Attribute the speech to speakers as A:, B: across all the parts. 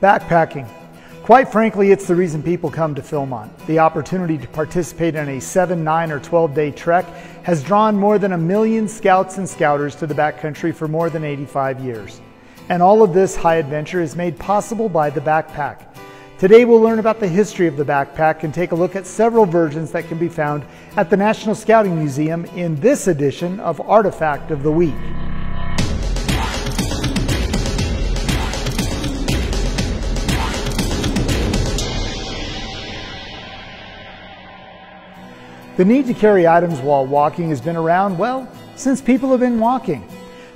A: Backpacking. Quite frankly, it's the reason people come to Philmont. The opportunity to participate in a 7, 9, or 12-day trek has drawn more than 1 million scouts and scouters to the backcountry for more than 85 years. And all of this high adventure is made possible by the backpack. Today we'll learn about the history of the backpack and take a look at several versions that can be found at the National Scouting Museum in this edition of Artifact of the Week. The need to carry items while walking has been around, well, since people have been walking.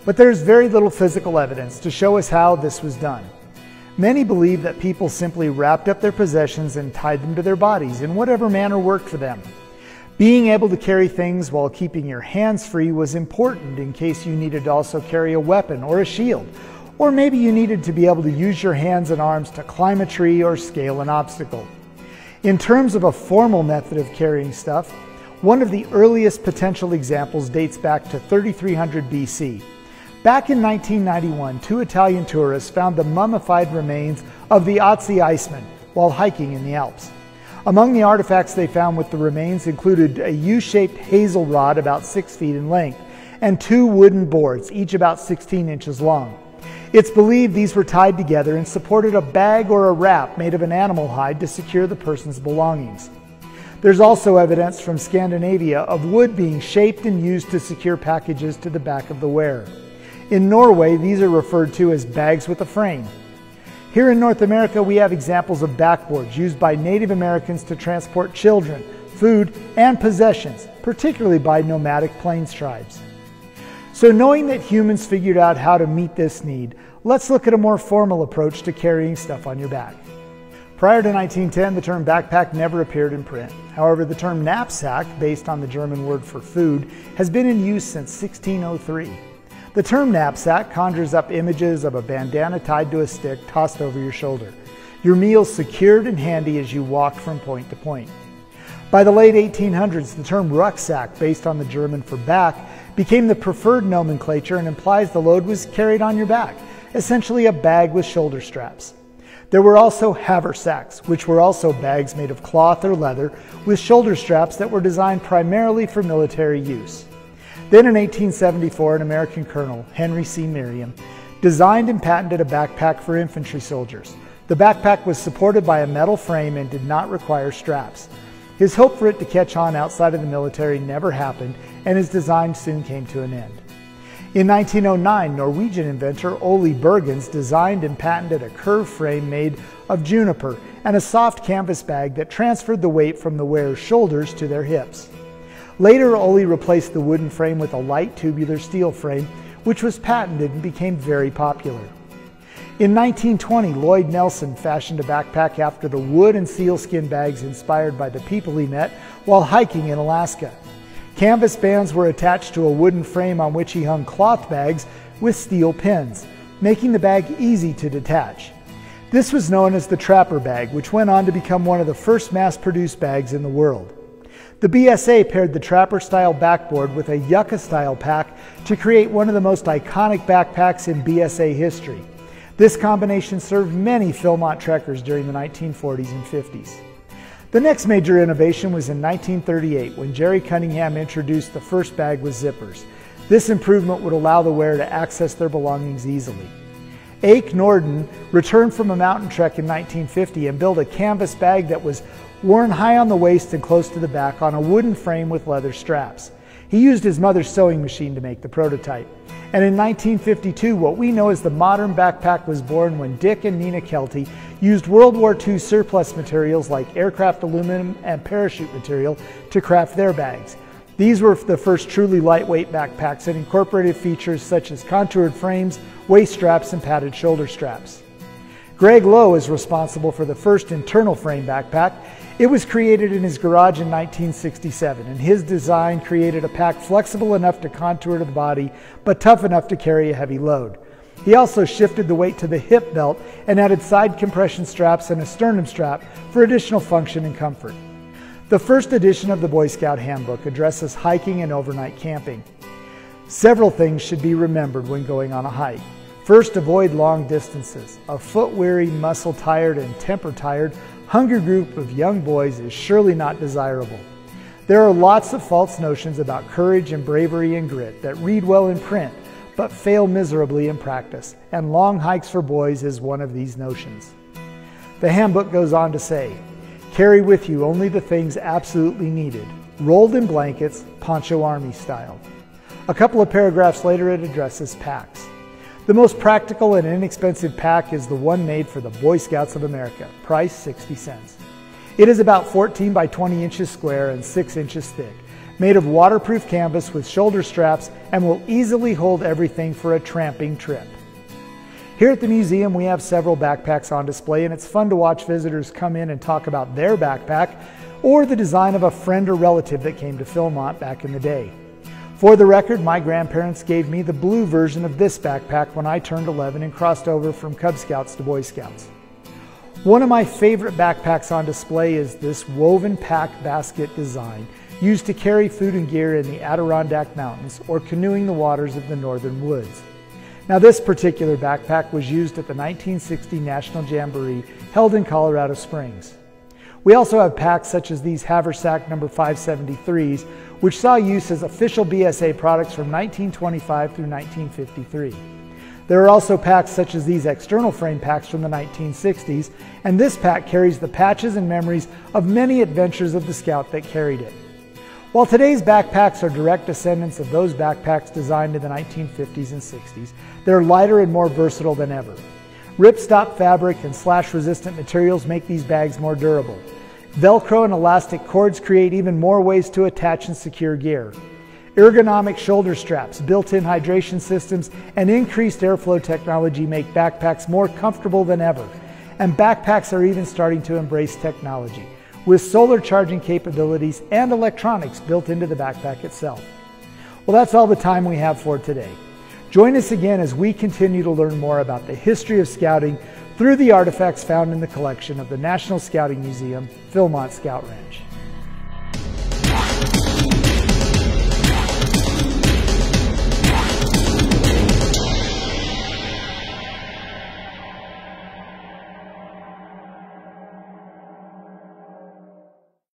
A: But there's very little physical evidence to show us how this was done. Many believe that people simply wrapped up their possessions and tied them to their bodies in whatever manner worked for them. Being able to carry things while keeping your hands free was important in case you needed to also carry a weapon or a shield, or maybe you needed to be able to use your hands and arms to climb a tree or scale an obstacle. In terms of a formal method of carrying stuff, one of the earliest potential examples dates back to 3300 BC. Back in 1991, 2 Italian tourists found the mummified remains of the Oxy Iceman while hiking in the Alps. Among the artifacts they found with the remains included a U-shaped hazel rod about 6 feet in length and 2 wooden boards, each about 16 inches long. It's believed these were tied together and supported a bag or a wrap made of an animal hide to secure the person's belongings. There's also evidence from Scandinavia of wood being shaped and used to secure packages to the back of the wearer. In Norway, these are referred to as bags with a frame. Here in North America, we have examples of backboards used by Native Americans to transport children, food, and possessions, particularly by nomadic plains tribes. So knowing that humans figured out how to meet this need, let's look at a more formal approach to carrying stuff on your back. Prior to 1910, the term backpack never appeared in print. However, the term knapsack, based on the German word for food, has been in use since 1603. The term knapsack conjures up images of a bandana tied to a stick tossed over your shoulder, your meals secured and handy as you walked from point to point. By the late 1800s, the term rucksack, based on the German for back, became the preferred nomenclature and implies the load was carried on your back, essentially a bag with shoulder straps. There were also haversacks, which were also bags made of cloth or leather with shoulder straps that were designed primarily for military use. Then in 1874, an American colonel, Henry C. Merriam, designed and patented a backpack for infantry soldiers. The backpack was supported by a metal frame and did not require straps. His hope for it to catch on outside of the military never happened, and his design soon came to an end. In 1909, Norwegian inventor Ole Bergens designed and patented a curved frame made of juniper and a soft canvas bag that transferred the weight from the wearer's shoulders to their hips. Later, Ole replaced the wooden frame with a light tubular steel frame, which was patented and became very popular. In 1920, Lloyd Nelson fashioned a backpack after the wood and sealskin bags inspired by the people he met while hiking in Alaska. Canvas bands were attached to a wooden frame on which he hung cloth bags with steel pins, making the bag easy to detach. This was known as the trapper bag, which went on to become one of the first mass-produced bags in the world. The BSA paired the trapper-style backboard with a yucca-style pack to create one of the most iconic backpacks in BSA history. This combination served many Philmont trekkers during the 1940s and 50s. The next major innovation was in 1938 when Jerry Cunningham introduced the first bag with zippers. This improvement would allow the wearer to access their belongings easily. Ake Norden returned from a mountain trek in 1950 and built a canvas bag that was worn high on the waist and close to the back on a wooden frame with leather straps. He used his mother's sewing machine to make the prototype. And in 1952, what we know as the modern backpack was born when Dick and Nina Kelty used World War II surplus materials like aircraft aluminum and parachute material to craft their bags. These were the first truly lightweight backpacks and incorporated features such as contoured frames, waist straps, and padded shoulder straps. Greg Lowe is responsible for the first internal frame backpack. It was created in his garage in 1967, and his design created a pack flexible enough to contour to the body, but tough enough to carry a heavy load. He also shifted the weight to the hip belt and added side compression straps and a sternum strap for additional function and comfort. The first edition of the Boy Scout Handbook addresses hiking and overnight camping. Several things should be remembered when going on a hike. First, avoid long distances. A foot-weary, muscle-tired, and temper-tired hunger group of young boys is surely not desirable. There are lots of false notions about courage and bravery and grit that read well in print, but fail miserably in practice, and long hikes for boys is one of these notions. The handbook goes on to say, carry with you only the things absolutely needed, rolled in blankets, Poncho Army style. A couple of paragraphs later it addresses packs. The most practical and inexpensive pack is the one made for the Boy Scouts of America, price 60 cents. It is about 14 by 20 inches square and 6 inches thick, made of waterproof canvas with shoulder straps, and will easily hold everything for a tramping trip. Here at the museum we have several backpacks on display, and it's fun to watch visitors come in and talk about their backpack or the design of a friend or relative that came to Philmont back in the day. For the record, my grandparents gave me the blue version of this backpack when I turned 11 and crossed over from Cub Scouts to Boy Scouts. One of my favorite backpacks on display is this woven pack basket design used to carry food and gear in the Adirondack Mountains or canoeing the waters of the northern woods. Now, this particular backpack was used at the 1960 National Jamboree held in Colorado Springs. We also have packs such as these Haversack No. 573s, which saw use as official BSA products from 1925 through 1953. There are also packs such as these external frame packs from the 1960s, and this pack carries the patches and memories of many adventures of the Scout that carried it. While today's backpacks are direct descendants of those backpacks designed in the 1950s and 60s, they're lighter and more versatile than ever. Ripstop fabric and slash-resistant materials make these bags more durable. Velcro and elastic cords create even more ways to attach and secure gear. Ergonomic shoulder straps, built-in hydration systems, and increased airflow technology make backpacks more comfortable than ever. And backpacks are even starting to embrace technology, with solar charging capabilities and electronics built into the backpack itself. Well, that's all the time we have for today. Join us again as we continue to learn more about the history of Scouting through the artifacts found in the collection of the National Scouting Museum, Philmont Scout Ranch.